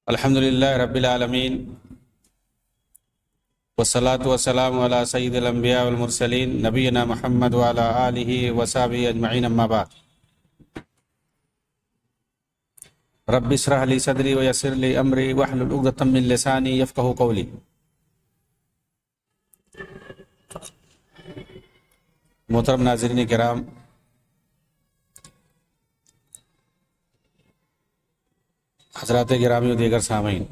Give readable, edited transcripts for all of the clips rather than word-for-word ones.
الحمد للہ رب العالمین والصلاة والسلام علی سید الانبیاء والمرسلین نبینا محمد وعلی آلہ وصحبہ اجمعین اما بعد رب اشرح لی صدری ویسر لی امری واحلل عقدۃ من لسانی یفقہوا قولی۔ محترم ناظرین کرام، حضرات گرامی و دیگر سامعین،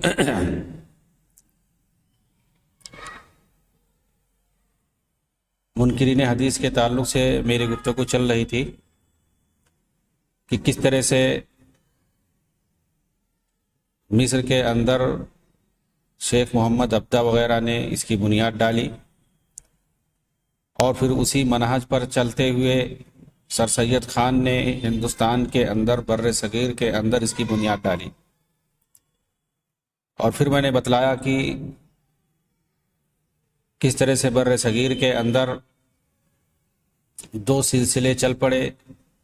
منکرین حدیث کے تعلق سے میری گفتگو چل رہی تھی کہ کس طرح سے مصر کے اندر شیخ محمد عبدہ وغیرہ نے اس کی بنیاد ڈالی اور پھر اسی منہج پر چلتے ہوئے سر سید خان نے ہندوستان کے اندر بر صغیر کے اندر اس کی بنیاد ڈالی۔ اور پھر میں نے بتلایا کہ کس طرح سے بر صغیر کے اندر دو سلسلے چل پڑے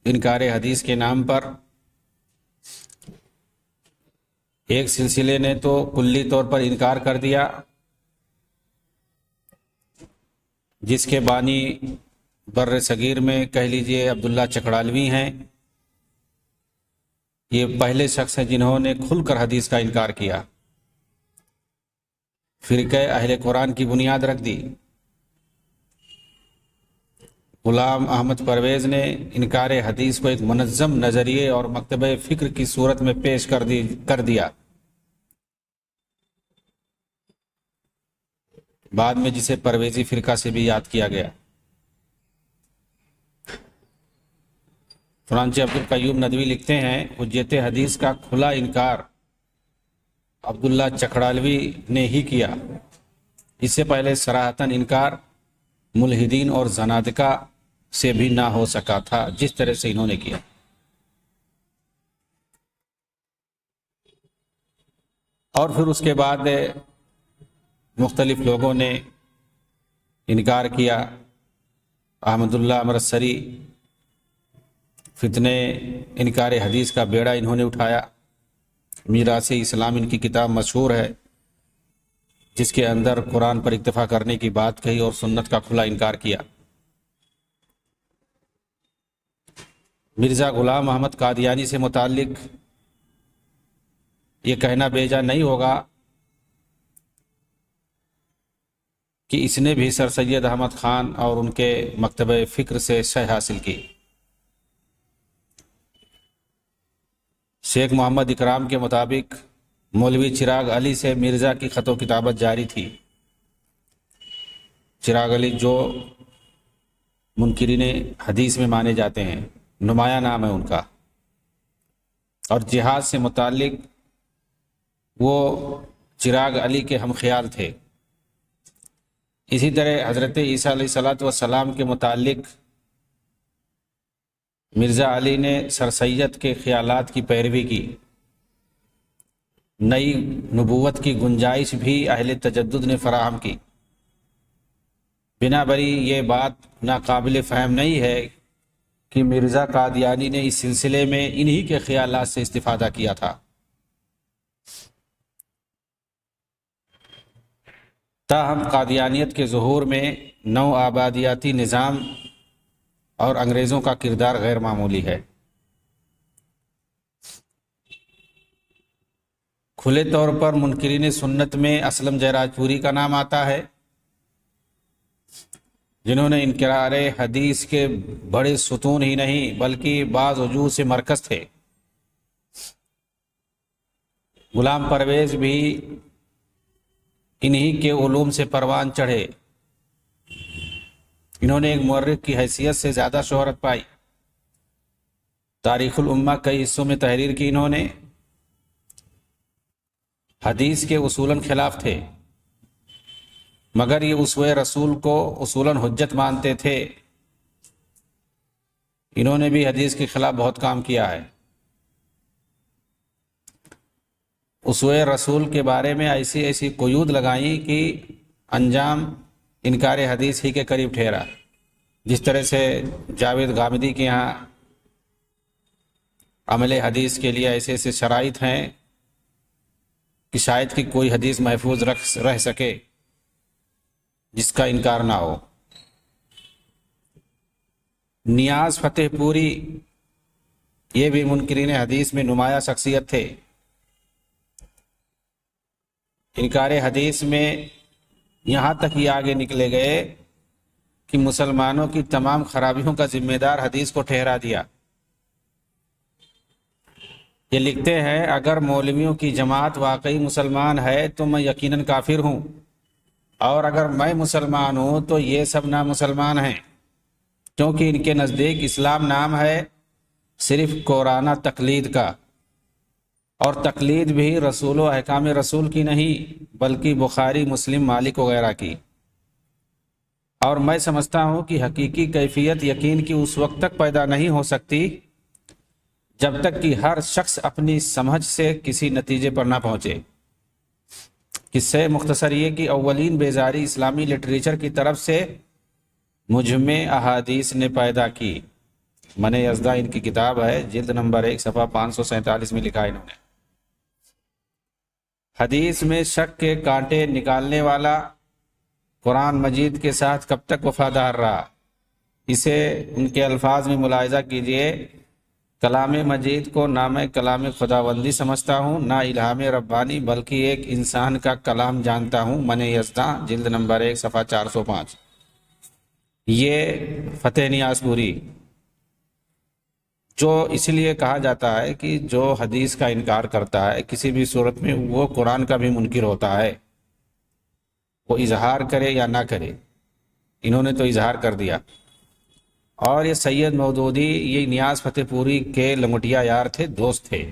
انکار حدیث کے نام پر۔ ایک سلسلے نے تو کلی طور پر انکار کر دیا، جس کے بانی بر صغیر میں کہہ لیجئے عبداللہ چکڑالوی ہیں۔ یہ پہلے شخص ہیں جنہوں نے کھل کر حدیث کا انکار کیا، فرقہ اہل قرآن کی بنیاد رکھ دی۔ غلام احمد پرویز نے انکار حدیث کو ایک منظم نظریے اور مکتبہ فکر کی صورت میں پیش کر دیا، بعد میں جسے پرویزی فرقہ سے بھی یاد کیا گیا۔ چنانچہ عبدالقیوم ندوی لکھتے ہیں، حجت حدیث کا کھلا انکار عبداللہ چکڑالوی نے ہی کیا، اس سے پہلے صراحتاً انکار ملحدین اور زنادقہ سے بھی نہ ہو سکا تھا جس طرح سے انہوں نے کیا۔ اور پھر اس کے بعد مختلف لوگوں نے انکار کیا۔ احمد اللہ امرتسری فتنے انکار حدیث کا بیڑا انہوں نے اٹھایا۔ میراث اسلام ان کی کتاب مشہور ہے، جس کے اندر قرآن پر اکتفا کرنے کی بات کہی اور سنت کا کھلا انکار کیا۔ مرزا غلام احمد قادیانی سے متعلق یہ کہنا بیجا نہیں ہوگا کہ اس نے بھی سر سید احمد خان اور ان کے مکتبہ فکر سے شہ حاصل کی۔ شیخ محمد اکرام کے مطابق مولوی چراغ علی سے مرزا کی خط و کتابت جاری تھی۔ چراغ علی جو منکرین حدیث میں مانے جاتے ہیں، نمایاں نام ہے ان کا، اور جہاد سے متعلق وہ چراغ علی کے ہم خیال تھے۔ اسی طرح حضرت عیسیٰ علیہ السلام کے متعلق مرزا علی نے سر سید کے خیالات کی پیروی کی۔ نئی نبوت کی گنجائش بھی اہل تجدد نے فراہم کی۔ بنا بری یہ بات ناقابل فہم نہیں ہے کہ مرزا قادیانی نے اس سلسلے میں انہی کے خیالات سے استفادہ کیا تھا۔ تاہم قادیانیت کے ظہور میں نو آبادیاتی نظام اور انگریزوں کا کردار غیر معمولی ہے۔ کھلے طور پر منکرین سنت میں اسلم جیراج پوری کا نام آتا ہے، جنہوں نے انکار حدیث کے بڑے ستون ہی نہیں بلکہ بعض وجوہ سے مرکز تھے۔ غلام پرویز بھی انہی کے علوم سے پروان چڑھے۔ انہوں نے ایک مورخ کی حیثیت سے زیادہ شہرت پائی۔ تاریخ الامہ کئی حصوں میں تحریر کی انہوں نے۔ حدیث کے اصولاً خلاف تھے، مگر یہ اسوہ رسول کو اصولاً حجت مانتے تھے۔ انہوں نے بھی حدیث کے خلاف بہت کام کیا ہے۔ اسوہ رسول کے بارے میں ایسی قیود لگائیں کہ انجام انکار حدیث ہی کے قریب ٹھہرا۔ جس طرح سے جاوید غامدی کے یہاں عمل حدیث کے لیے ایسے شرائط ہیں کہ شاید کہ کوئی حدیث محفوظ رہ سکے جس کا انکار نہ ہو۔ نیاز فتح پوری یہ بھی منکرین حدیث میں نمایاں شخصیت تھے۔ انکار حدیث میں یہاں تک یہ آگے نکلے گئے کہ مسلمانوں کی تمام خرابیوں کا ذمہ دار حدیث کو ٹھہرا دیا۔ یہ لکھتے ہیں اگر مولویوں کی جماعت واقعی مسلمان ہے تو میں یقیناً کافر ہوں، اور اگر میں مسلمان ہوں تو یہ سب نامسلمان ہیں، کیونکہ ان کے نزدیک اسلام نام ہے صرف قرآن تقلید کا، اور تقلید بھی رسول و احکام رسول کی نہیں بلکہ بخاری، مسلم، مالک وغیرہ کی۔ اور میں سمجھتا ہوں کہ حقیقی کیفیت یقین کی اس وقت تک پیدا نہیں ہو سکتی جب تک کہ ہر شخص اپنی سمجھ سے کسی نتیجے پر نہ پہنچے۔ قصہ مختصر یہ کہ اولین بیزاری اسلامی لٹریچر کی طرف سے مجمع احادیث نے پیدا کی۔ من یزدہ ان کی کتاب ہے، جلد نمبر 1 صفحہ 547 میں لکھا ہے انہوں نے۔ حدیث میں شک کے کانٹے نکالنے والا قرآن مجید کے ساتھ کب تک وفادار رہا؟ اسے ان کے الفاظ میں ملاحظہ کیجئے۔ کلام مجید کو نہ میں کلام خداوندی سمجھتا ہوں، نہ الہام ربانی، بلکہ ایک انسان کا کلام جانتا ہوں۔ من یزدہ جلد نمبر 1 صفحہ 405۔ یہ فتح نیاز پوری، جو اس لیے کہا جاتا ہے کہ جو حدیث کا انکار کرتا ہے کسی بھی صورت میں وہ قرآن کا بھی منکر ہوتا ہے، وہ اظہار کرے یا نہ کرے۔ انہوں نے تو اظہار کر دیا۔ اور یہ سید مودودی یہ نیاز فتح پوری کے لنگوٹیا یار تھے، دوست تھے،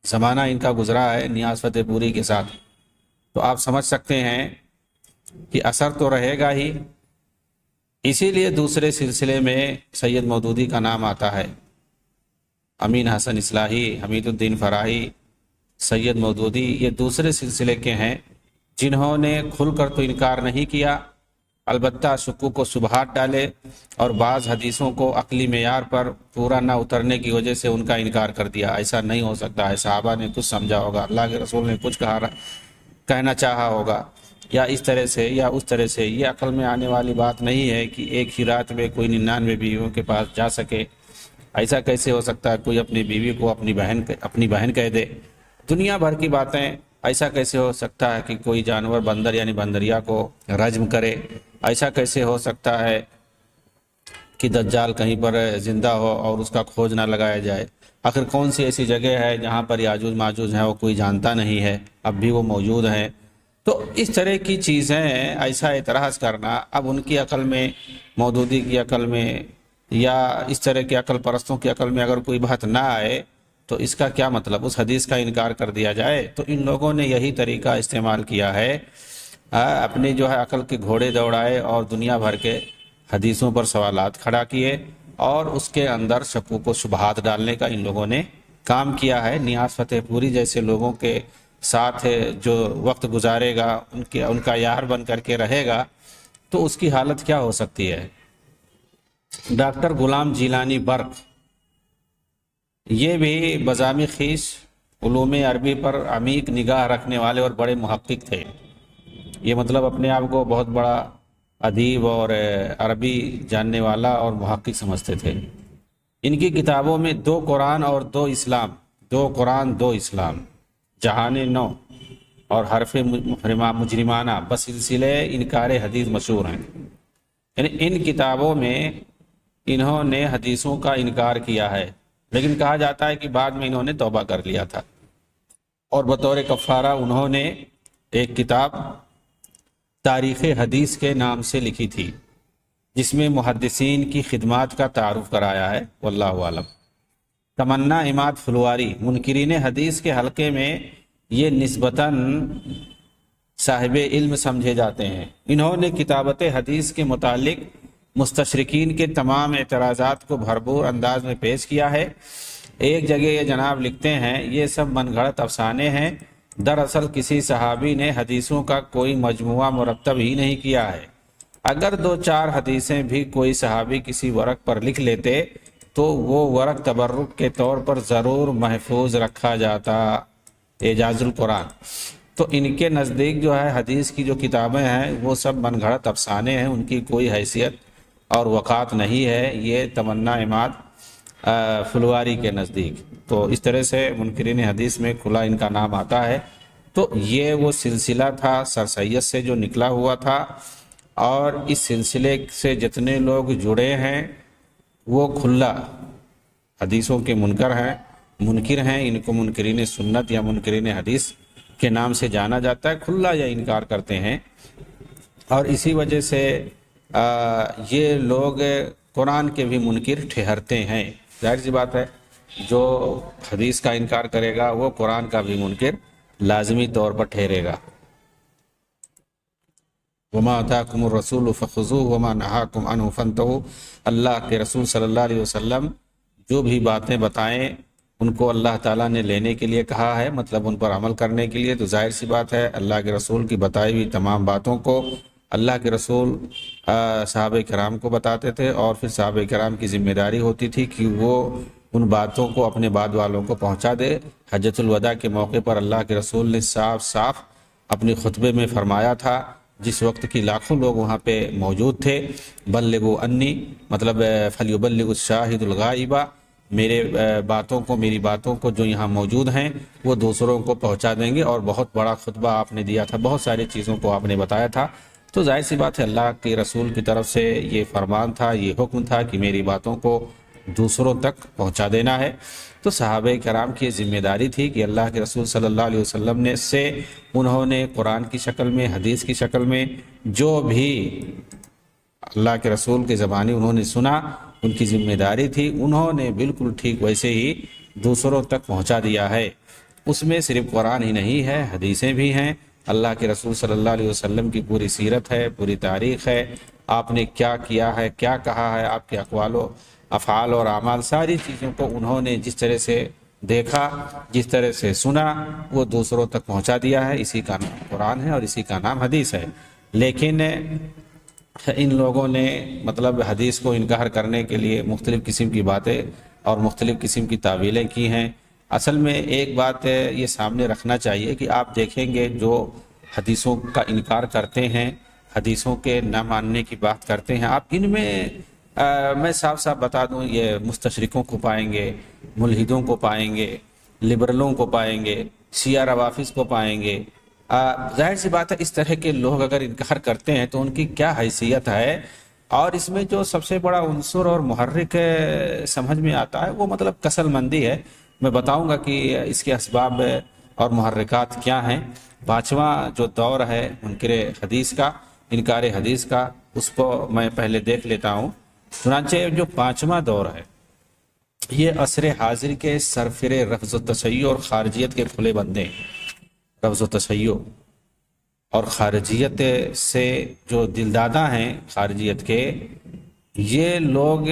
زمانہ ان کا گزرا ہے نیاز فتح پوری کے ساتھ، تو آپ سمجھ سکتے ہیں کہ اثر تو رہے گا ہی۔ اسی لیے دوسرے سلسلے میں سید مودودی کا نام آتا ہے۔ امین حسن اصلاحی، حمید الدین فراہی، سید مودودی یہ دوسرے سلسلے کے ہیں جنہوں نے کھل کر تو انکار نہیں کیا، البتہ شکوک و شبہات ڈالے اور بعض حدیثوں کو عقلی معیار پر پورا نہ اترنے کی وجہ سے ان کا انکار کر دیا۔ ایسا نہیں ہو سکتا ہے، صحابہ نے کچھ سمجھا ہوگا، اللہ کے رسول نے کچھ کہنا چاہا ہوگا، یا اس طرح سے یا اس طرح سے۔ یہ عقل میں آنے والی بات نہیں ہے کہ ایک ہی رات میں کوئی 99 بیویوں کے پاس جا سکے۔ ایسا کیسے ہو سکتا ہے کوئی اپنی بیوی کو اپنی بہن کہہ دے؟ دنیا بھر کی باتیں۔ ایسا کیسے ہو سکتا ہے کہ کوئی جانور بندر یعنی بندریا کو رجم کرے؟ ایسا کیسے ہو سکتا ہے کہ دجال کہیں پر زندہ ہو اور اس کا کھوج نہ لگایا جائے؟ آخر کون سی ایسی جگہ ہے جہاں پر یاجوج ماجوج ہیں وہ کوئی جانتا نہیں ہے، اب بھی وہ موجود ہیں؟ تو اس طرح کی چیزیں، ایسا اعتراض کرنا اب ان کی عقل میں، مودودی کی عقل میں، یا اس طرح کے عقل پرستوں کی عقل میں اگر کوئی بات نہ آئے تو اس کا کیا مطلب؟ اس حدیث کا انکار کر دیا جائے۔ تو ان لوگوں نے یہی طریقہ استعمال کیا ہے، اپنی جو ہے عقل کے گھوڑے دوڑائے اور دنیا بھر کے حدیثوں پر سوالات کھڑا کیے، اور اس کے اندر شکوک و شبہات ڈالنے کا ان لوگوں نے کام کیا ہے۔ نیاز فتح پوری جیسے لوگوں کے ساتھ جو وقت گزارے گا، ان کا یار بن کر کے رہے گا، تو اس کی حالت کیا ہو سکتی ہے؟ ڈاکٹر غلام جیلانی برق یہ بھی بزام خویش علوم عربی پر عمیق نگاہ رکھنے والے اور بڑے محقق تھے۔ یہ مطلب اپنے آپ کو بہت بڑا ادیب اور عربی جاننے والا اور محقق سمجھتے تھے۔ ان کی کتابوں میں 2 قرآن اور 2 اسلام، 2 قرآن 2 اسلام، جہان نو اور حرف مجرمانہ بسلسلہ انکار حدیث مشہور ہیں۔ یعنی ان کتابوں میں انہوں نے حدیثوں کا انکار کیا ہے، لیکن کہا جاتا ہے کہ بعد میں انہوں نے توبہ کر لیا تھا، اور بطور کفارہ انہوں نے ایک کتاب تاریخ حدیث کے نام سے لکھی تھی، جس میں محدثین کی خدمات کا تعارف کرایا ہے۔ واللہ اعلم۔ تمنا عماد فلواری منکرین حدیث کے حلقے میں یہ نسبتاً صاحب علم سمجھے جاتے ہیں۔ انہوں نے کتابت حدیث کے متعلق مستشرقین کے تمام اعتراضات کو بھرپور انداز میں پیش کیا ہے۔ ایک جگہ یہ جناب لکھتے ہیں، یہ سب من گھڑت افسانے ہیں، دراصل کسی صحابی نے حدیثوں کا کوئی مجموعہ مرتب ہی نہیں کیا ہے۔ اگر 2-4 حدیثیں بھی کوئی صحابی کسی ورق پر لکھ لیتے تو وہ ورق تبرک کے طور پر ضرور محفوظ رکھا جاتا۔ اعجاز القرآن. تو ان کے نزدیک جو ہے حدیث کی جو کتابیں ہیں وہ سب من گھڑت افسانے ہیں، ان کی کوئی حیثیت اور وقعت نہیں ہے. یہ تمنا عماد فلواری کے نزدیک. تو اس طرح سے منکرین حدیث میں کھلا ان کا نام آتا ہے. تو یہ وہ سلسلہ تھا سر سید سے جو نکلا ہوا تھا، اور اس سلسلے سے جتنے لوگ جڑے ہیں وہ کھلا حدیثوں کے منکر ہیں. ان کو منکرین سنت یا منکرین حدیث کے نام سے جانا جاتا ہے. کھلا یا انکار کرتے ہیں، اور اسی وجہ سے یہ لوگ قرآن کے بھی منکر ٹھہرتے ہیں. ظاہر سی بات ہے، جو حدیث کا انکار کرے گا وہ قرآن کا بھی منکر لازمی طور پر ٹھہرے گا. وما اتاکم الرسول فخذوہ وما نہاکم عنہ فانتہوا. اللہ کے رسول صلی اللہ علیہ وسلم جو بھی باتیں بتائیں ان کو اللہ تعالیٰ نے لینے کے لیے کہا ہے، مطلب ان پر عمل کرنے کے لیے. تو ظاہر سی بات ہے اللہ کے رسول کی بتائی ہوئی تمام باتوں کو اللہ کے رسول صحابہ کرام کو بتاتے تھے، اور پھر صحابہ کرام کی ذمہ داری ہوتی تھی کہ وہ ان باتوں کو اپنے بعد والوں کو پہنچا دے. حجۃ الوداع کے موقع پر اللہ کے رسول نے صاف صاف اپنے خطبے میں فرمایا تھا، جس وقت کی لاکھوں لوگ وہاں پہ موجود تھے، بلغوا انی، مطلب فلیبلغ الشاہد الغائب، میری باتوں کو جو یہاں موجود ہیں وہ دوسروں کو پہنچا دیں گے. اور بہت بڑا خطبہ آپ نے دیا تھا، بہت ساری چیزوں کو آپ نے بتایا تھا. تو ظاہر سی بات ہے اللہ کے رسول کی طرف سے یہ فرمان تھا، یہ حکم تھا کہ میری باتوں کو دوسروں تک پہنچا دینا ہے. تو صحابہ کرام کی ذمہ داری تھی کہ اللہ کے رسول صلی اللہ علیہ وسلم نے انہوں نے قرآن کی شکل میں، حدیث کی شکل میں جو بھی اللہ کے رسول کے زبانی انہوں نے سنا، ان کی ذمہ داری تھی انہوں نے بالکل ٹھیک ویسے ہی دوسروں تک پہنچا دیا ہے. اس میں صرف قرآن ہی نہیں ہے، حدیثیں بھی ہیں، اللہ کے رسول صلی اللہ علیہ وسلم کی پوری سیرت ہے، پوری تاریخ ہے، آپ نے کیا کیا ہے، کیا کہا ہے، آپ کے اقوال و افعال اور اعمال، ساری چیزوں کو انہوں نے جس طرح سے دیکھا، جس طرح سے سنا، وہ دوسروں تک پہنچا دیا ہے. اسی کا نام قرآن ہے اور اسی کا نام حدیث ہے. لیکن ان لوگوں نے مطلب حدیث کو انکار کرنے کے لیے مختلف قسم کی باتیں اور مختلف قسم کی تعویلیں کی ہیں. اصل میں ایک بات یہ سامنے رکھنا چاہیے کہ آپ دیکھیں گے جو حدیثوں کا انکار کرتے ہیں، حدیثوں کے نہ ماننے کی بات کرتے ہیں، آپ ان میں میں صاف صاف بتا دوں، یہ مستشرقوں کو پائیں گے، ملحدوں کو پائیں گے، لبرلوں کو پائیں گے، شیعہ روافظ کو پائیں گے. ظاہر سی بات ہے اس طرح کے لوگ اگر انکار کرتے ہیں تو ان کی کیا حیثیت ہے. اور اس میں جو سب سے بڑا عنصر اور محرک سمجھ میں آتا ہے وہ مطلب کسل مندی ہے. میں بتاؤں گا کہ اس کے اسباب اور محرکات کیا ہیں. 5واں جو دور ہے منکر حدیث کا، انکار حدیث کا، اس کو میں پہلے دیکھ لیتا ہوں. چنانچہ جو 5واں دور ہے یہ عصر حاضر کے سرفر رفض و تشیع اور خارجیت کے کھلے بندے ہیں. رفض و تشیع اور خارجیت سے جو دلدادہ ہیں خارجیت کے، یہ لوگ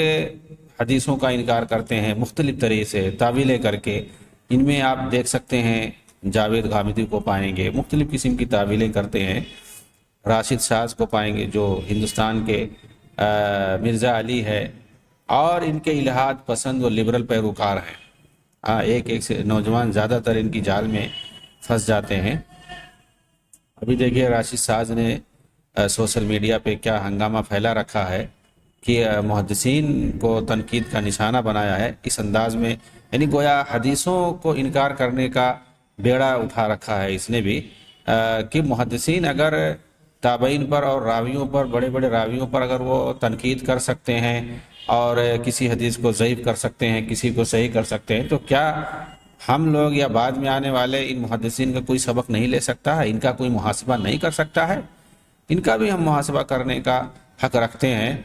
حدیثوں کا انکار کرتے ہیں مختلف طریقے سے تعویلیں کر کے. ان میں آپ دیکھ سکتے ہیں جاوید غامدی کو پائیں گے، مختلف قسم کی تعویلیں کرتے ہیں. راشد شاذ کو پائیں گے جو ہندوستان کے مرزا علی ہے، اور ان کے الہاد پسند و لبرل پیروکار ہیں. ایک سے نوجوان زیادہ تر ان کی جال میں پھنس جاتے ہیں. ابھی دیکھیے راشد شاذ نے سوشل میڈیا پہ کیا ہنگامہ پھیلا رکھا ہے کہ محدثین کو تنقید کا نشانہ بنایا ہے اس انداز میں، یعنی گویا حدیثوں کو انکار کرنے کا بیڑا اٹھا رکھا ہے اس نے بھی، کہ محدثین اگر تابعین پر اور راویوں پر، بڑے بڑے راویوں پر اگر وہ تنقید کر سکتے ہیں اور کسی حدیث کو ضعیف کر سکتے ہیں، کسی کو صحیح کر سکتے ہیں، تو کیا ہم لوگ یا بعد میں آنے والے ان محدثین کا کوئی سبق نہیں لے سکتا ہے؟ ان کا کوئی محاسبہ نہیں کر سکتا ہے؟ ان کا بھی ہم محاسبہ کرنے کا حق رکھتے ہیں.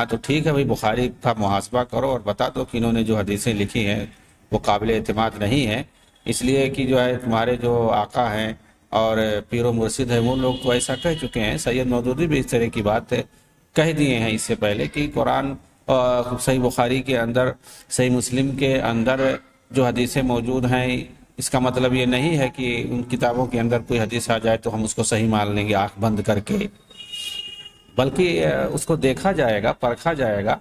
تو ٹھیک ہے بھائی، بخاری کا محاسبہ کرو اور بتا دو کہ انہوں نے جو حدیثیں لکھی ہیں وہ قابل اعتماد نہیں ہیں، اس لیے کہ جو ہے تمہارے جو آقا ہیں اور پیر و مرشد ہیں وہ لوگ تو ایسا کہہ چکے ہیں. سید مودودی بھی اس طرح کی بات کہہ دیے ہیں اس سے پہلے کہ قرآن صحیح بخاری کے اندر، صحیح مسلم کے اندر جو حدیثیں موجود ہیں، اس کا مطلب یہ نہیں ہے کہ ان کتابوں کے اندر کوئی حدیث آ جائے تو ہم اس کو صحیح مان لیں گے آنکھ بند کر کے، بلکہ اس کو دیکھا جائے گا، پرکھا جائے گا.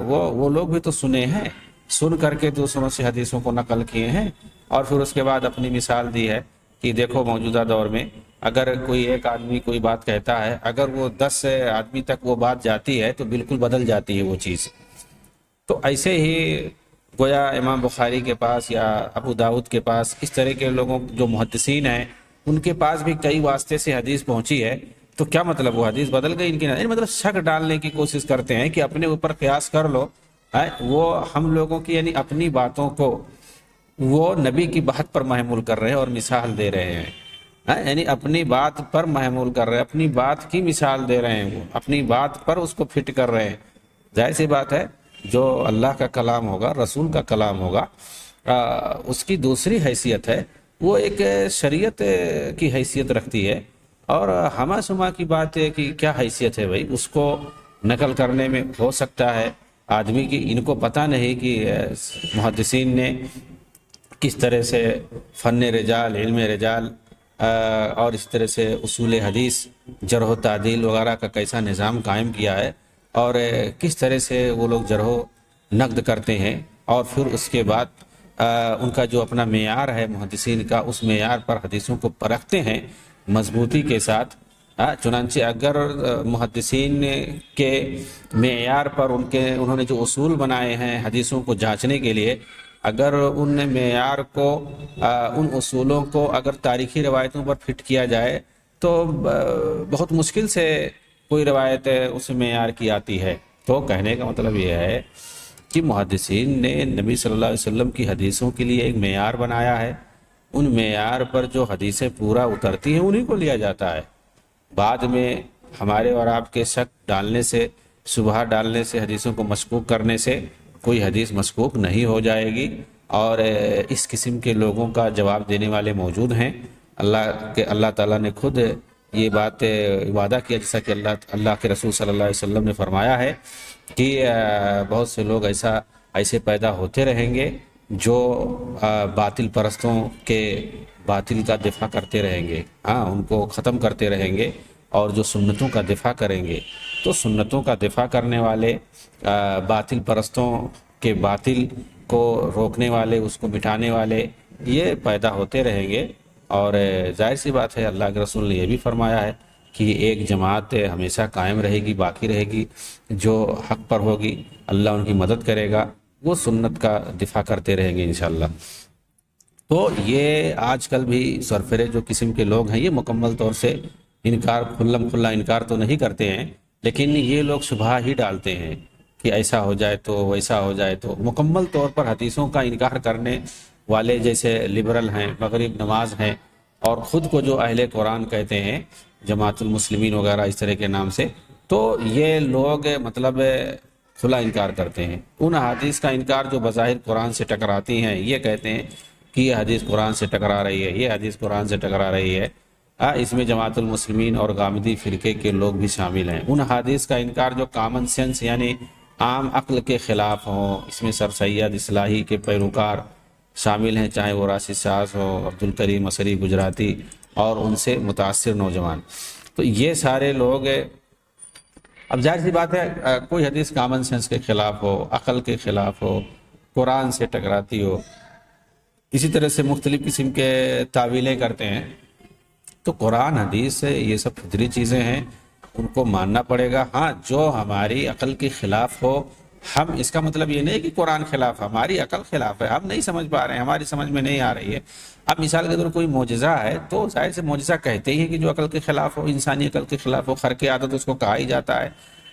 وہ لوگ بھی تو سنے ہیں، سن کر کے دوسروں سے حدیثوں کو نقل کیے ہیں. اور پھر اس کے بعد اپنی مثال دی ہے کہ دیکھو موجودہ دور میں اگر کوئی ایک آدمی کوئی بات کہتا ہے، اگر وہ 10 آدمی تک وہ بات جاتی ہے تو بالکل بدل جاتی ہے وہ چیز۔ تو ایسے ہی گویا امام بخاری کے پاس یا ابو داؤد کے پاس اس طرح کے لوگوں جو محدثین ہیں ان کے پاس بھی کئی واسطے سے حدیث پہنچی ہے، تو کیا مطلب وہ حدیث بدل گئی ان کی نہیں، مطلب شک ڈالنے کی کوشش کرتے ہیں کہ اپنے اوپر قیاس کر لو۔ وہ ہم لوگوں کی یعنی اپنی باتوں کو وہ نبی کی بات پر محمول کر رہے ہیں اور مثال دے رہے ہیں، یعنی اپنی بات پر محمول کر رہے ہیں، اپنی بات کی مثال دے رہے ہیں، وہ اپنی بات پر اس کو فٹ کر رہے ہیں۔ ظاہر سی بات ہے جو اللہ کا کلام ہوگا، رسول کا کلام ہوگا، اس کی دوسری حیثیت ہے، وہ ایک شریعت کی حیثیت رکھتی ہے، اور ہما سما کی بات ہے کہ کیا حیثیت ہے بھائی، اس کو نقل کرنے میں ہو سکتا ہے آدمی کی، ان کو پتہ نہیں کہ محدثین نے کس طرح سے فن رجال، علم رجال اور اس طرح سے اصول حدیث، جرح و تعدیل وغیرہ کا کیسا نظام قائم کیا ہے، اور کس طرح سے وہ لوگ جرح و نقد کرتے ہیں، اور پھر اس کے بعد ان کا جو اپنا معیار ہے محدثین کا، اس معیار پر حدیثوں کو پرکھتے ہیں مضبوطی کے ساتھ۔ چنانچہ اگر محدثین کے معیار پر انہوں نے جو اصول بنائے ہیں حدیثوں کو جانچنے کے لیے، اگر ان معیار کو، ان اصولوں کو اگر تاریخی روایتوں پر فٹ کیا جائے تو بہت مشکل سے کوئی روایت اس معیار کی آتی ہے۔ تو کہنے کا مطلب یہ ہے کہ محدثین نے نبی صلی اللہ علیہ وسلم کی حدیثوں کے لیے ایک معیار بنایا ہے، ان معیار پر جو حدیثیں پورا اترتی ہیں انہی کو لیا جاتا ہے۔ بعد میں ہمارے اور آپ کے شک ڈالنے سے، شبہہ ڈالنے سے، حدیثوں کو مشکوک کرنے سے کوئی حدیث مشکوک نہیں ہو جائے گی، اور اس قسم کے لوگوں کا جواب دینے والے موجود ہیں۔ اللہ تعالیٰ نے خود یہ بات وعدہ کیا، جیسا کہ اللہ کے رسول صلی اللہ علیہ وسلم نے فرمایا ہے کہ بہت سے لوگ ایسے پیدا ہوتے رہیں گے جو باطل پرستوں کے باطل کا دفاع کرتے رہیں گے، ان کو ختم کرتے رہیں گے، اور جو سنتوں کا دفاع کریں گے، تو سنتوں کا دفاع کرنے والے، باطل پرستوں کے باطل کو روکنے والے، اس کو مٹانے والے، یہ پیدا ہوتے رہیں گے۔ اور ظاہر سی بات ہے اللہ کے رسول نے یہ بھی فرمایا ہے کہ ایک جماعت ہمیشہ قائم رہے گی، باقی رہے گی، جو حق پر ہوگی اللہ ان کی مدد کرے گا، وہ سنت کا دفاع کرتے رہیں گے انشاءاللہ۔ تو یہ آج کل بھی سرفرے جو قسم کے لوگ ہیں، یہ مکمل طور سے انکار، کھلم کھلا انکار تو نہیں کرتے ہیں، لیکن یہ لوگ شبہہ ہی ڈالتے ہیں کہ ایسا ہو جائے تو ویسا ہو جائے تو۔ مکمل طور پر حدیثوں کا انکار کرنے والے جیسے لبرل ہیں، مغرب نواز ہیں، اور خود کو جو اہل قرآن کہتے ہیں، جماعت المسلمین وغیرہ اس طرح کے نام سے، تو یہ لوگ مطلب کھلا انکار کرتے ہیں۔ ان حدیث کا انکار جو بظاہر قرآن سے ٹکراتی ہیں، یہ کہتے ہیں کہ یہ حدیث قرآن سے ٹکرا رہی ہے، یہ حدیث قرآن سے ٹکرا رہی ہے، اس میں جماعت المسلمین اور غامدی فرقے کے لوگ بھی شامل ہیں۔ ان حدیث کا انکار جو کامن سینس یعنی عام عقل کے خلاف ہوں، اس میں سر سید اصلاحی کے پیروکار شامل ہیں، چاہے وہ راشد شاز ہو، عبدالکریم اثری گجراتی اور ان سے متاثر نوجوان، تو یہ سارے لوگ، اب ظاہر سی بات ہے کوئی حدیث کامن سینس کے خلاف ہو، عقل کے خلاف ہو، قرآن سے ٹکراتی ہو، اسی طرح سے مختلف قسم کے تعویلیں کرتے ہیں، تو قرآن حدیث یہ سب فطری چیزیں ہیں، ان کو ماننا پڑے گا۔ ہاں جو ہماری عقل کے خلاف ہو، ہم اس کا مطلب یہ نہیں کہ قرآن خلاف، ہماری عقل خلاف ہے، ہم نہیں سمجھ پا رہے ہیں، ہماری سمجھ میں نہیں آ رہی ہے۔ اب مثال کے طور کوئی معجزہ ہے تو ظاہر سے معجزہ کہتے ہی ہیں کہ جو عقل کے خلاف ہو، انسانی عقل کے خلاف ہو، خرق عادت اس کو کہا ہی جاتا ہے۔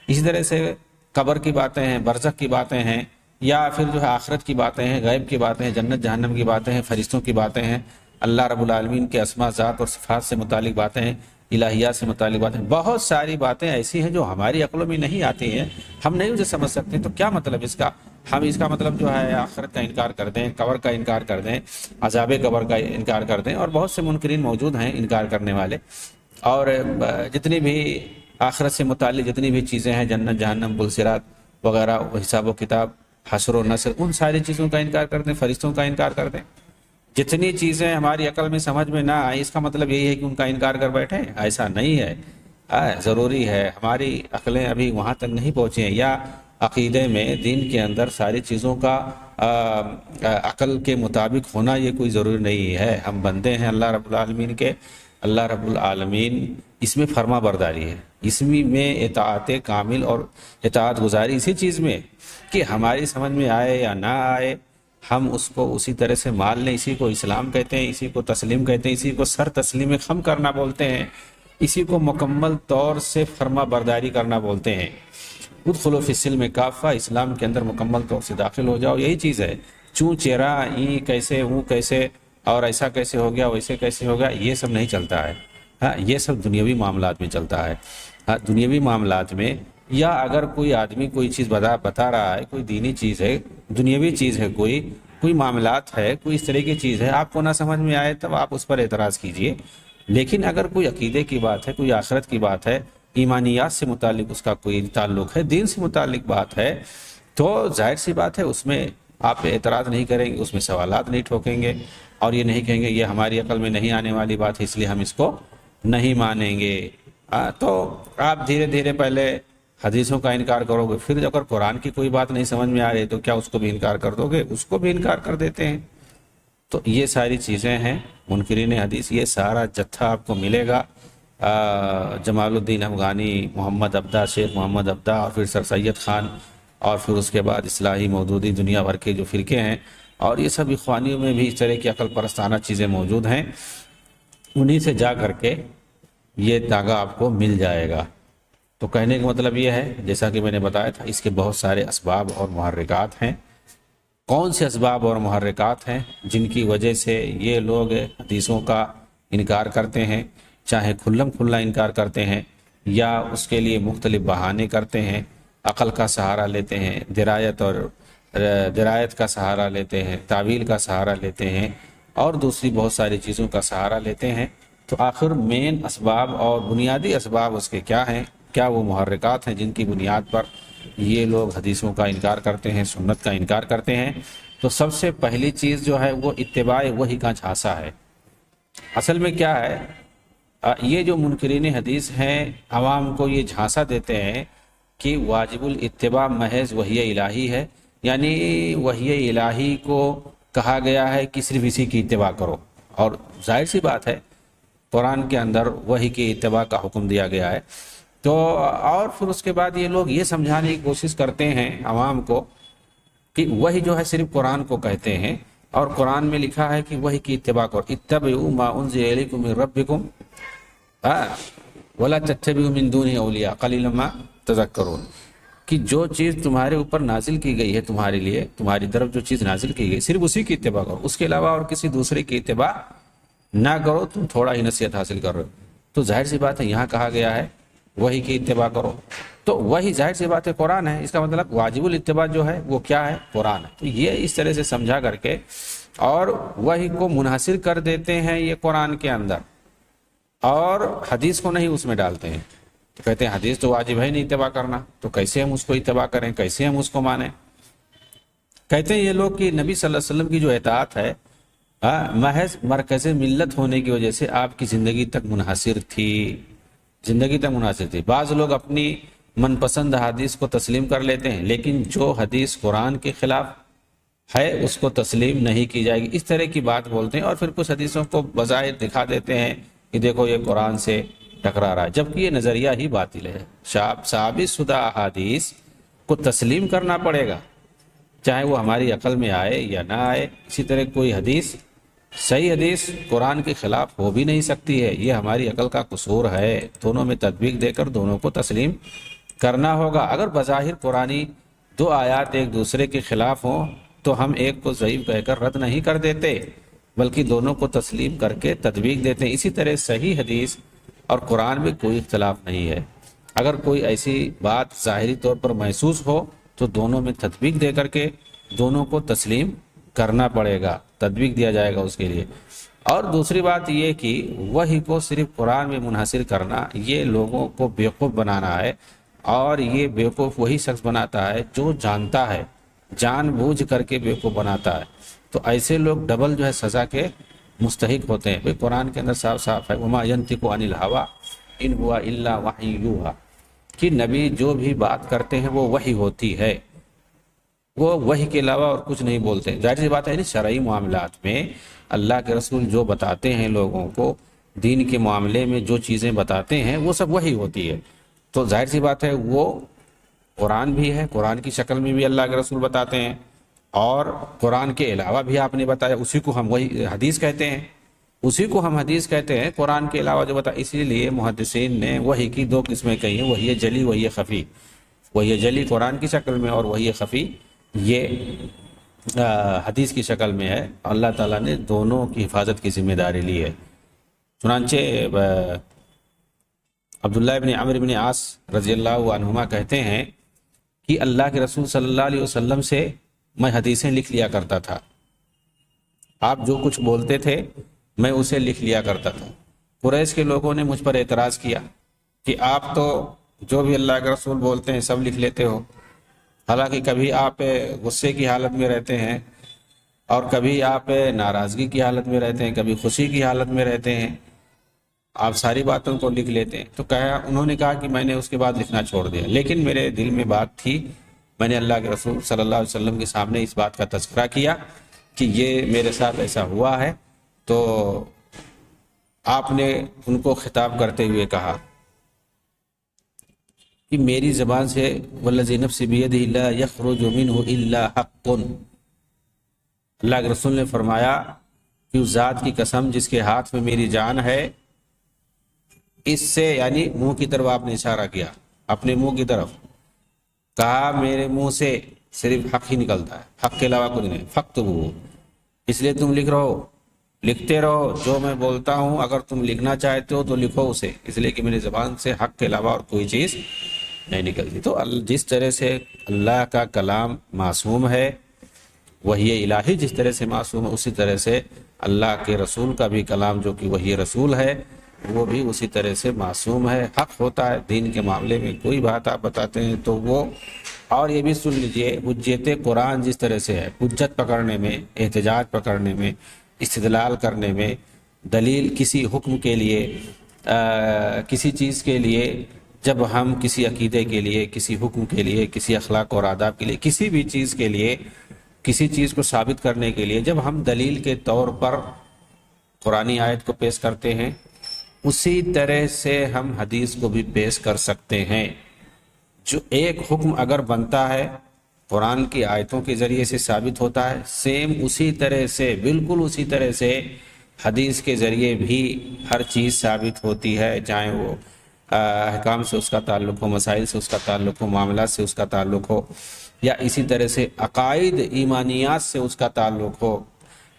اسی طرح سے قبر کی باتیں ہیں، برزخ کی باتیں ہیں، یا پھر جو ہے آخرت کی باتیں ہیں، غیب کی باتیں ہیں، جنت جہنم کی باتیں ہیں، فرشتوں کی باتیں ہیں، اللہ رب العالمین کے اسماء، ذات اور صفات سے متعلق باتیں ہیں، الہیات سے متعلق باتیں، بہت ساری باتیں ایسی ہیں جو ہماری عقلوں میں نہیں آتی ہیں، ہم نہیں اسے سمجھ سکتے۔ تو کیا مطلب اس کا؟ ہم اس کا مطلب جو ہے آخرت کا انکار کر دیں، قبر کا انکار کر دیں، عذاب قبر کا انکار کر دیں، اور بہت سے منکرین موجود ہیں انکار کرنے والے، اور جتنی بھی آخرت سے متعلق جتنی بھی چیزیں ہیں، جنت جہنم پل صراط وغیرہ، حساب و کتاب، حشر و نشر، ان ساری چیزوں کا انکار کر دیں، فرشتوں کا انکار کر دیں۔ جتنی چیزیں ہماری عقل میں سمجھ میں نہ آئیں، اس کا مطلب یہی ہے کہ ان کا انکار کر بیٹھیں، ایسا نہیں ہے۔ ضروری ہے، ہماری عقلیں ابھی وہاں تک نہیں پہنچی ہیں، یا عقیدے میں، دین کے اندر ساری چیزوں کا عقل کے مطابق ہونا یہ کوئی ضروری نہیں ہے. ہم بندے ہیں اللہ رب العالمین کے. اللہ رب العالمین اس میں فرما برداری ہے، اس میں اطاعت کامل اور اطاعت گزاری اسی چیز میں کہ ہماری سمجھ میں آئے یا نہ آئے ہم اس کو اسی طرح سے مان لیں. اسی کو اسلام کہتے ہیں، اسی کو تسلیم کہتے ہیں، اسی کو سر تسلیم خم کرنا بولتے ہیں، اسی کو مکمل طور سے فرما برداری کرنا بولتے ہیں. ادخلوا فی السلم کافہ، اسلام کے اندر مکمل طور سے داخل ہو جاؤ. یہی چیز ہے. چوں چیرا این کیسے ہوں کیسے اور ایسا کیسے ہو گیا ویسے کیسے ہو گیا یہ سب نہیں چلتا ہے. ہاں یہ سب دنیاوی معاملات میں چلتا ہے. ہاں دنیاوی معاملات میں یا اگر کوئی آدمی کوئی چیز بتا رہا ہے، کوئی دینی چیز ہے، دنیاوی چیز ہے، کوئی معاملات ہے، کوئی اس طرح کی چیز ہے، آپ کو نہ سمجھ میں آئے تب آپ اس پر اعتراض کیجئے. لیکن اگر کوئی عقیدے کی بات ہے، کوئی آخرت کی بات ہے، ایمانیات سے متعلق اس کا کوئی تعلق ہے، دین سے متعلق بات ہے، تو ظاہر سی بات ہے اس میں آپ اعتراض نہیں کریں گے، اس میں سوالات نہیں ٹھوکیں گے اور یہ نہیں کہیں گے یہ ہماری عقل میں نہیں آنے والی بات ہے اس لیے ہم اس کو نہیں مانیں گے. تو آپ دھیرے دھیرے پہلے حدیثوں کا انکار کرو گے، پھر اگر قرآن کی کوئی بات نہیں سمجھ میں آ رہی تو کیا اس کو بھی انکار کر دو گے؟ اس کو بھی انکار کر دیتے ہیں. تو یہ ساری چیزیں ہیں منکرین حدیث. یہ سارا جتھا آپ کو ملے گا جمال الدین افغانی، محمد عبدہ، شیخ محمد عبدہ اور پھر سر سید خان اور پھر اس کے بعد اصلاحی مودودی، دنیا بھر کے جو فرقے ہیں اور یہ سب اخوانیوں میں بھی اس طرح کی عقل پرستانہ چیزیں موجود ہیں. انہی سے جا کر کے یہ داغا آپ کو مل جائے گا. تو کہنے کا مطلب یہ ہے جیسا کہ میں نے بتایا تھا اس کے بہت سارے اسباب اور محرکات ہیں. کون سے اسباب اور محرکات ہیں جن کی وجہ سے یہ لوگ حدیثوں کا انکار کرتے ہیں، چاہے کھلم کھلا انکار کرتے ہیں یا اس کے لیے مختلف بہانے کرتے ہیں، عقل کا سہارا لیتے ہیں، درایت کا سہارا لیتے ہیں، تعویل کا سہارا لیتے ہیں اور دوسری بہت ساری چیزوں کا سہارا لیتے ہیں. تو آخر مین اسباب اور بنیادی اسباب اس کے کیا ہیں؟ کیا وہ محرکات ہیں جن کی بنیاد پر یہ لوگ حدیثوں کا انکار کرتے ہیں، سنت کا انکار کرتے ہیں؟ تو سب سے پہلی چیز جو ہے وہ اتباع وحی کا جھانسا ہے. اصل میں کیا ہے، یہ جو منکرین حدیث ہیں عوام کو یہ جھانسا دیتے ہیں کہ واجب الاتباع محض وحی الہی ہے، یعنی وحی الہی کو کہا گیا ہے کہ صرف اسی کی اتباع کرو. اور ظاہر سی بات ہے قرآن کے اندر وحی کی اتباع کا حکم دیا گیا ہے. تو اور پھر اس کے بعد یہ لوگ یہ سمجھانے کی کوشش کرتے ہیں عوام کو کہ وحی جو ہے صرف قرآن کو کہتے ہیں اور قرآن میں لکھا ہے کہ وحی کی اتباع کرو. اتبعوا ما انزل الیکم من ربکم ولا تتبعوا من دونه اولیاء قلیلا ما تذکرون. کہ جو چیز تمہارے اوپر نازل کی گئی ہے، تمہارے لیے تمہاری طرف جو چیز نازل کی گئی صرف اسی کی اتباع کرو، اس کے علاوہ اور کسی دوسرے کی اتباع نہ کرو، تم تھوڑا ہی نصیحت حاصل کر رہے ہو. تو ظاہر سی بات ہے یہاں کہا گیا ہے وحی کی اتباع کرو، تو وہی ظاہر سی بات ہے قرآن ہے. اس کا مطلب واجب الاتباع جو ہے وہ کیا ہے؟ قرآن ہے. تو یہ اس طرح سے سمجھا کر کے اور وحی کو منحصر کر دیتے ہیں یہ قرآن کے اندر اور حدیث کو نہیں اس میں ڈالتے ہیں. تو کہتے ہیں حدیث تو واجب ہے نہیں اتباع کرنا، تو کیسے ہم اس کو اتباع کریں، کیسے ہم اس کو مانیں؟ کہتے ہیں یہ لوگ کہ نبی صلی اللہ علیہ وسلم کی جو اطاعت ہے محض مرکز ملت ہونے کی وجہ سے آپ کی زندگی تک منحصر تھی. بعض لوگ اپنی من پسند حدیث کو تسلیم کر لیتے ہیں لیکن جو حدیث قرآن کے خلاف ہے اس کو تسلیم نہیں کی جائے گی، اس طرح کی بات بولتے ہیں. اور پھر کچھ حدیثوں کو بظاہر دکھا دیتے ہیں کہ دیکھو یہ قرآن سے ٹکرا رہا ہے، جبکہ یہ نظریہ ہی باطل ہے. ثابت شدہ احادیث کو تسلیم کرنا پڑے گا چاہے وہ ہماری عقل میں آئے یا نہ آئے. اسی طرح کوئی حدیث صحیح حدیث قرآن کے خلاف ہو بھی نہیں سکتی ہے، یہ ہماری عقل کا قصور ہے. دونوں میں تطبیق دے کر دونوں کو تسلیم کرنا ہوگا. اگر بظاہر قرآنی دو آیات ایک دوسرے کے خلاف ہوں تو ہم ایک کو ضعیف کہہ کر رد نہیں کر دیتے بلکہ دونوں کو تسلیم کر کے تطبیق دیتے ہیں. اسی طرح صحیح حدیث اور قرآن میں کوئی اختلاف نہیں ہے. اگر کوئی ایسی بات ظاہری طور پر محسوس ہو تو دونوں میں تطبیق دے کر کے دونوں کو تسلیم کرنا پڑے گا، تطبیق دیا جائے گا اس کے لیے. اور دوسری بات یہ کہ وحی کو صرف قرآن میں منحصر کرنا یہ لوگوں کو بیوقوف بنانا ہے. اور یہ بیوقوف وہی شخص بناتا ہے جو جانتا ہے، جان بوجھ کر کے بیوقوف بناتا ہے. تو ایسے لوگ ڈبل جو ہے سزا کے مستحق ہوتے ہیں. بھئی قرآن کے اندر صاف صاف ہے وما ينطق عن الهوى ان هو الا وحی یوحی کہ نبی جو بھی بات کرتے ہیں وہ وحی ہوتی ہے. وہ وحی کے علاوہ اور کچھ نہیں بولتے. ظاہر سی بات ہے شرعی معاملات میں اللہ کے رسول جو بتاتے ہیں لوگوں کو، دین کے معاملے میں جو چیزیں بتاتے ہیں وہ سب وحی ہوتی ہے. تو ظاہر سی بات ہے وہ قرآن بھی ہے، قرآن کی شکل میں بھی اللہ کے رسول بتاتے ہیں، اور قرآن کے علاوہ بھی آپ نے بتایا، اسی کو ہم وہی حدیث کہتے ہیں. اسی کو ہم حدیث کہتے ہیں، قرآن کے علاوہ جو بتا. اسی لیے محدثین نے وحی کی دو قسمیں کہی ہیں، وحی جلی، وحی خفی. وحی جلی قرآن کی شکل میں، اور وحی خفی یہ حدیث کی شکل میں ہے. اللہ تعالیٰ نے دونوں کی حفاظت کی ذمہ داری لی ہے. چنانچہ عبداللہ ابن عمرو بن عاص رضی اللہ عنہما کہتے ہیں کہ اللہ کے رسول صلی اللہ علیہ وسلم سے میں حدیثیں لکھ لیا کرتا تھا. آپ جو کچھ بولتے تھے میں اسے لکھ لیا کرتا تھا. قریش کے لوگوں نے مجھ پر اعتراض کیا کہ آپ تو جو بھی اللہ کے رسول بولتے ہیں سب لکھ لیتے ہو، حالانکہ کبھی آپ غصے کی حالت میں رہتے ہیں اور کبھی آپ ناراضگی کی حالت میں رہتے ہیں، کبھی خوشی کی حالت میں رہتے ہیں، آپ ساری باتوں کو لکھ لیتے ہیں. تو انہوں نے کہا کہ میں نے اس کے بعد لکھنا چھوڑ دیا، لیکن میرے دل میں بات تھی. میں نے اللہ کے رسول صلی اللہ علیہ وسلم کے سامنے اس بات کا تذکرہ کیا کہ یہ میرے ساتھ ایسا ہوا ہے. تو آپ نے ان کو خطاب کرتے ہوئے کہا کہ میری زبان سے والذی نفس بیدہ لا یخرج منہ الا حق. اللہ کے رسول نے فرمایا کہ اس ذات کی قسم جس کے ہاتھ میں میری جان ہے، اس سے یعنی منہ کی طرف آپ نے اشارہ کیا، اپنے منہ کی طرف کہا میرے منہ سے صرف حق ہی نکلتا ہے، حق کے علاوہ کچھ نہیں. فاکتبوہ، اس لیے تم لکھ رہو، لکھتے رہو جو میں بولتا ہوں. اگر تم لکھنا چاہتے ہو تو لکھو اسے، اس لیے کہ میری زبان سے حق کے علاوہ اور کوئی چیز نہیں نکلتی. تو جس طرح سے اللہ کا کلام معصوم ہے، وحی الہی جس طرح سے معصوم ہے، اسی طرح سے اللہ کے رسول کا بھی کلام جو کہ وحی رسول ہے وہ بھی اسی طرح سے معصوم ہے. حق ہوتا ہے دین کے معاملے میں، کوئی بات آپ بتاتے ہیں تو وہ. اور یہ بھی سن لیجئے، حجت قرآن جس طرح سے ہے، حجت پکڑنے میں، احتجاج پکڑنے میں، استدلال کرنے میں، دلیل کسی حکم کے لیے، کسی چیز کے لیے، جب ہم کسی عقیدے کے لیے، کسی حکم کے لیے، کسی اخلاق اور آداب کے لیے، کسی بھی چیز کے لیے، کسی چیز کو ثابت کرنے کے لیے جب ہم دلیل کے طور پر قرآنی آیت کو پیش کرتے ہیں، اسی طرح سے ہم حدیث کو بھی پیش کر سکتے ہیں. جو ایک حکم اگر بنتا ہے قرآن کی آیتوں کے ذریعے سے ثابت ہوتا ہے، سیم اسی طرح سے، بالکل اسی طرح سے حدیث کے ذریعے بھی ہر چیز ثابت ہوتی ہے، چاہے وہ احکام سے اس کا تعلق ہو، مسائل سے اس کا تعلق ہو، معاملات سے اس کا تعلق ہو، یا اسی طرح سے عقائد ایمانیات سے اس کا تعلق ہو،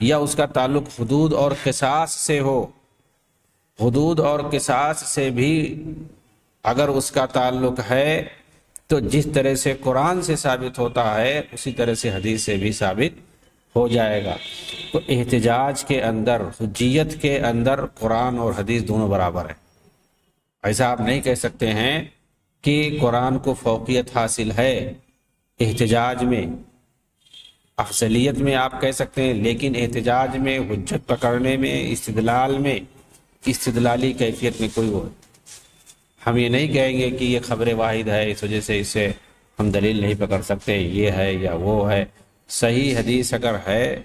یا اس کا تعلق حدود اور قصاص سے ہو. حدود اور قصاص سے بھی اگر اس کا تعلق ہے تو جس طرح سے قرآن سے ثابت ہوتا ہے اسی طرح سے حدیث سے بھی ثابت ہو جائے گا. تو احتجاج کے اندر، حجیت کے اندر قرآن اور حدیث دونوں برابر ہیں. ایسا آپ نہیں کہہ سکتے ہیں کہ قرآن کو فوقیت حاصل ہے احتجاج میں. افضلیت میں آپ کہہ سکتے ہیں، لیکن احتجاج میں، حجت پکڑنے میں، استدلال میں، استدلالی کیفیت میں کوئی وہ. ہم یہ نہیں کہیں گے کہ یہ خبر واحد ہے اس وجہ سے اسے ہم دلیل نہیں پکڑ سکتے، یہ ہے یا وہ ہے. صحیح حدیث اگر ہے،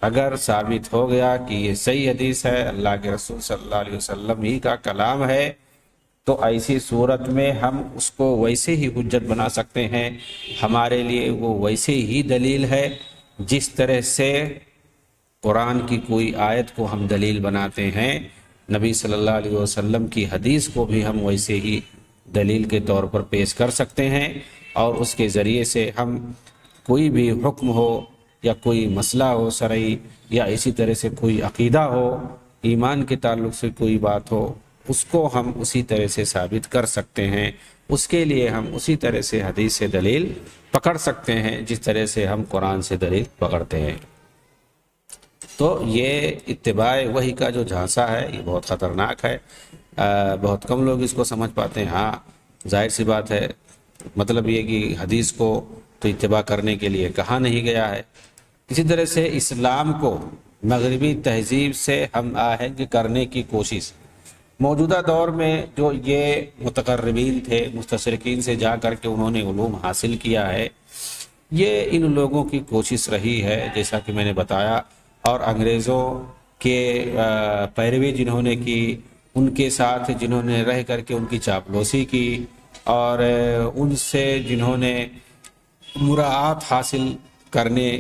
اگر ثابت ہو گیا کہ یہ صحیح حدیث ہے، اللہ کے رسول صلی اللہ علیہ وسلم ہی کا کلام ہے، تو ایسی صورت میں ہم اس کو ویسے ہی حجت بنا سکتے ہیں. ہمارے لیے وہ ویسے ہی دلیل ہے جس طرح سے قرآن کی کوئی آیت کو ہم دلیل بناتے ہیں، نبی صلی اللہ علیہ وسلم کی حدیث کو بھی ہم ویسے ہی دلیل کے طور پر پیش کر سکتے ہیں. اور اس کے ذریعے سے ہم کوئی بھی حکم ہو یا کوئی مسئلہ ہو شرعی، یا اسی طرح سے کوئی عقیدہ ہو، ایمان کے تعلق سے کوئی بات ہو، اس کو ہم اسی طرح سے ثابت کر سکتے ہیں. اس کے لیے ہم اسی طرح سے حدیث سے دلیل پکڑ سکتے ہیں جس طرح سے ہم قرآن سے دلیل پکڑتے ہیں. تو یہ اتباع وحی کا جو جھانسا ہے یہ بہت خطرناک ہے. بہت کم لوگ اس کو سمجھ پاتے ہیں. ہاں ظاہر سی بات ہے، مطلب یہ کہ حدیث کو تو اتباع کرنے کے لیے کہا نہیں گیا ہے. اسی طرح سے اسلام کو مغربی تہذیب سے ہم آہنگ کرنے کی کوشش، موجودہ دور میں جو یہ متقربین تھے، مستشرقین سے جا کر کے انہوں نے علوم حاصل کیا ہے، یہ ان لوگوں کی کوشش رہی ہے جیسا کہ میں نے بتایا، اور انگریزوں کے پیروی جنہوں نے کی، ان کے ساتھ جنہوں نے رہ کر کے ان کی چاپلوسی کی، اور ان سے جنہوں نے مراعات حاصل کرنے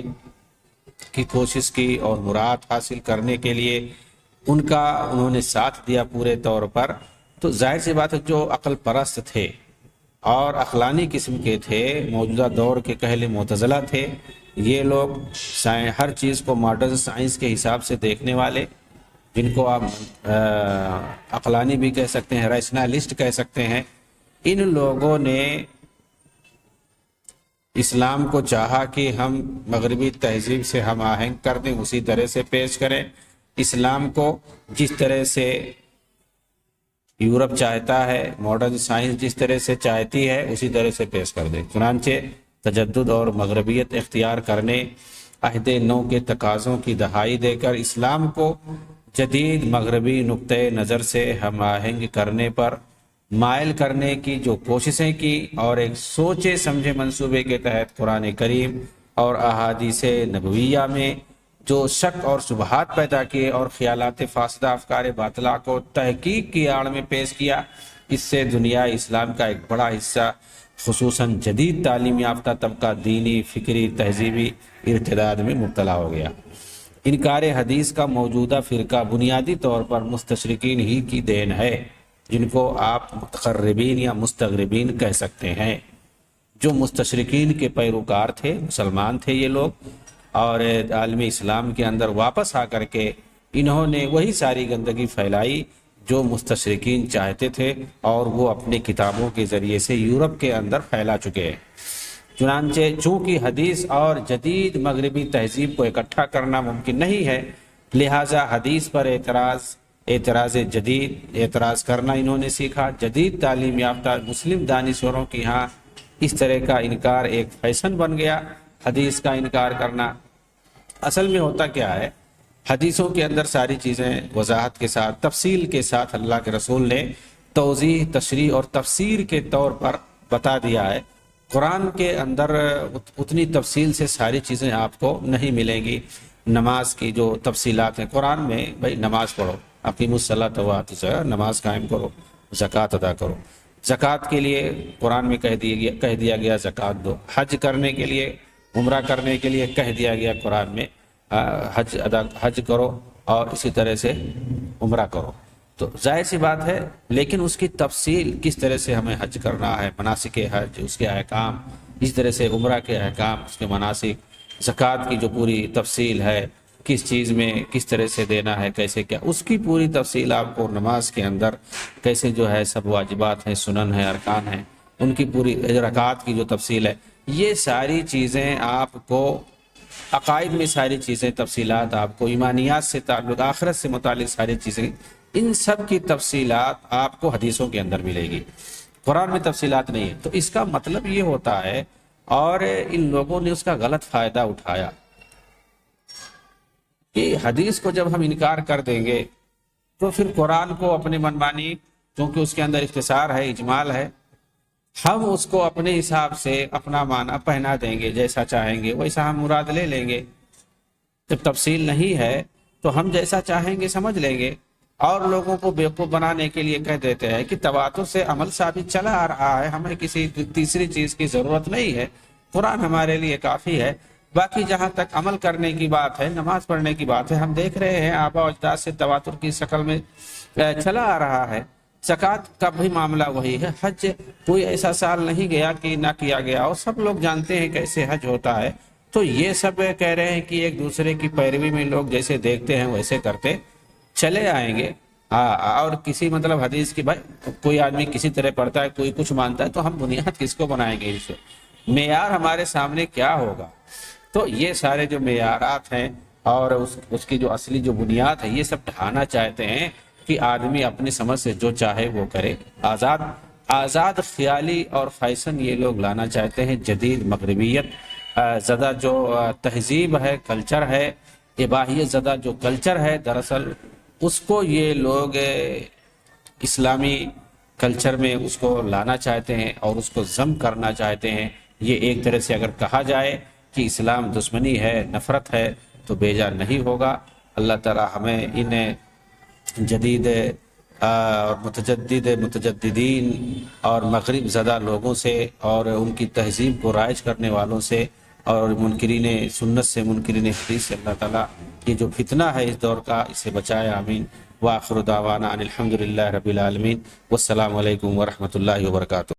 کی کوشش کی اور مراعات حاصل کرنے کے لیے انہوں نے ساتھ دیا پورے طور پر، تو ظاہر سی بات ہے جو عقل پرست تھے اور عقلانی قسم کے تھے، موجودہ دور کے کہل معتزلہ تھے، یہ لوگ ہر چیز کو ماڈرن سائنس کے حساب سے دیکھنے والے، جن کو آپ عقلانی بھی کہہ سکتے ہیں، ریشنلسٹ کہہ سکتے ہیں، ان لوگوں نے اسلام کو چاہا کہ ہم مغربی تہذیب سے ہم آہنگ کر دیں، اسی طرح سے پیش کریں اسلام کو، جس طرح سے یورپ چاہتا ہے، ماڈرن سائنس جس طرح سے چاہتی ہے اسی طرح سے پیش کر دیں۔ چنانچہ تجدد اور مغربیت اختیار کرنے، عہد نو کے تقاضوں کی دہائی دے کر اسلام کو جدید مغربی نقطۂ نظر سے ہم آہنگ کرنے پر مائل کرنے کی جو کوششیں کی، اور ایک سوچے سمجھے منصوبے کے تحت قرآن کریم اور احادیث نبویہ میں جو شک اور شبہات پیدا کیے اور خیالات فاسدہ، افکار باطلہ کو تحقیق کی آڑ میں پیش کیا، اس سے دنیا اسلام کا ایک بڑا حصہ خصوصاً جدید تعلیم یافتہ طبقہ دینی، فکری، تہذیبی ارتداد میں مبتلا ہو گیا۔ انکار حدیث کا موجودہ فرقہ بنیادی طور پر مستشرقین ہی کی دین ہے، جن کو آپ متقربین یا مستغربین کہہ سکتے ہیں۔ جو مستشرقین کے پیروکار تھے، مسلمان تھے یہ لوگ، اور عالم اسلام کے اندر واپس آ کر کے انہوں نے وہی ساری گندگی پھیلائی جو مستشرقین چاہتے تھے، اور وہ اپنی کتابوں کے ذریعے سے یورپ کے اندر پھیلا چکے ہیں۔ چنانچہ چونکہ حدیث اور جدید مغربی تہذیب کو اکٹھا کرنا ممکن نہیں ہے، لہٰذا حدیث پر اعتراض جدید اعتراض کرنا انہوں نے سیکھا۔ جدید تعلیم یافتہ مسلم دانشوروں کی ہاں اس طرح کا انکار ایک فیشن بن گیا، حدیث کا انکار کرنا۔ اصل میں ہوتا کیا ہے، حدیثوں کے اندر ساری چیزیں وضاحت کے ساتھ، تفصیل کے ساتھ اللہ کے رسول نے توضیح، تشریح اور تفسیر کے طور پر بتا دیا ہے۔ قرآن کے اندر اتنی تفصیل سے ساری چیزیں آپ کو نہیں ملیں گی۔ نماز کی جو تفصیلات ہیں قرآن میں، بھائی نماز پڑھو، اقیموا الصلاۃ وآتوا الزکاۃ، نماز قائم کرو، زکوٰۃ ادا کرو۔ زکوٰۃ کے لیے قرآن میں کہہ دیا گیا زکوٰۃ دو۔ حج کرنے کے لیے، عمرہ کرنے کے لیے کہہ دیا گیا قرآن میں حج کرو، اور اسی طرح سے عمرہ کرو۔ تو ظاہر سی بات ہے، لیکن اس کی تفصیل کس طرح سے ہمیں حج کرنا ہے، مناسک حج، اس کے احکام، اس طرح سے عمرہ کے احکام، اس کے مناسک، زکوٰۃ کی جو پوری تفصیل ہے، کس چیز میں کس طرح سے دینا ہے، کیسے کیا، اس کی پوری تفصیل آپ کو نماز کے اندر کیسے جو ہے سب واجبات ہیں، سنن ہیں، ارکان ہیں، ان کی پوری رکعات کی جو تفصیل ہے، یہ ساری چیزیں آپ کو عقائد میں، ساری چیزیں تفصیلات آپ کو ایمانیات سے تعلق، آخرت سے متعلق ساری چیزیں، ان سب کی تفصیلات آپ کو حدیثوں کے اندر ملے گی، قرآن میں تفصیلات نہیں ہے۔ تو اس کا مطلب یہ ہوتا ہے، اور ان لوگوں نے اس کا غلط فائدہ اٹھایا کہ حدیث کو جب ہم انکار کر دیں گے تو پھر قرآن کو اپنی منمانی، کیونکہ اس کے اندر اختصار ہے، اجمال ہے، ہم اس کو اپنے حساب سے اپنا معنی پہنا دیں گے، جیسا چاہیں گے ویسا ہم مراد لے لیں گے۔ جب تفصیل نہیں ہے تو ہم جیسا چاہیں گے سمجھ لیں گے، اور لوگوں کو بیوقوف بنانے کے لیے کہہ دیتے ہیں کہ تواتر سے عمل ثابت چلا آ رہا ہے، ہمیں کسی تیسری چیز کی ضرورت نہیں ہے، قرآن ہمارے لیے کافی ہے۔ باقی جہاں تک عمل کرنے کی بات ہے، نماز پڑھنے کی بات ہے، ہم دیکھ رہے ہیں آباء و اجداد سے تواتر کی شکل میں چلا آ رہا ہے۔ زکوٰۃ کا بھی معاملہ وہی ہے، حج کوئی ایسا سال نہیں گیا کہ نہ کیا گیا، اور سب لوگ جانتے ہیں کیسے حج ہوتا ہے۔ تو یہ سب کہہ رہے ہیں کہ ایک دوسرے کی پیروی میں لوگ جیسے دیکھتے ہیں ویسے کرتے چلے آئیں گے۔ اور کسی مطلب حدیث کی، بھائی کوئی آدمی کسی طرح پڑھتا ہے، کوئی کچھ مانتا ہے، تو ہم بنیاد کس کو بنائیں گے؟ اس سے معیار ہمارے سامنے کیا ہوگا؟ تو یہ سارے جو معیارات ہیں اور اس کی جو اصلی جو بنیاد ہے، یہ سب ڈھانا چاہتے ہیں کہ آدمی اپنی سمجھ سے جو چاہے وہ کرے۔ آزاد خیالی اور فیشن یہ لوگ لانا چاہتے ہیں، جدید مغربیت زدہ جو تہذیب ہے، کلچر ہے، اباحیت زدہ جو کلچر ہے، دراصل اس کو یہ لوگ اسلامی کلچر میں اس کو لانا چاہتے ہیں اور اس کو ضم کرنا چاہتے ہیں۔ یہ ایک طرح سے اگر کہا جائے کہ اسلام دشمنی ہے، نفرت ہے، تو بیجا نہیں ہوگا۔ اللہ تعالی ہمیں ان جدید اور متجددین اور مغرب زدہ لوگوں سے اور ان کی تہذیب کو رائج کرنے والوں سے اور منکرین سنت سے، منکرین حدیث سے اللہ تعالیٰ یہ جو فتنہ ہے اس دور کا، اسے بچائے، آمین۔ وآخر دعوانا ان الحمد للہ رب العالمین، والسلام علیکم ورحمۃ اللہ وبرکاتہ۔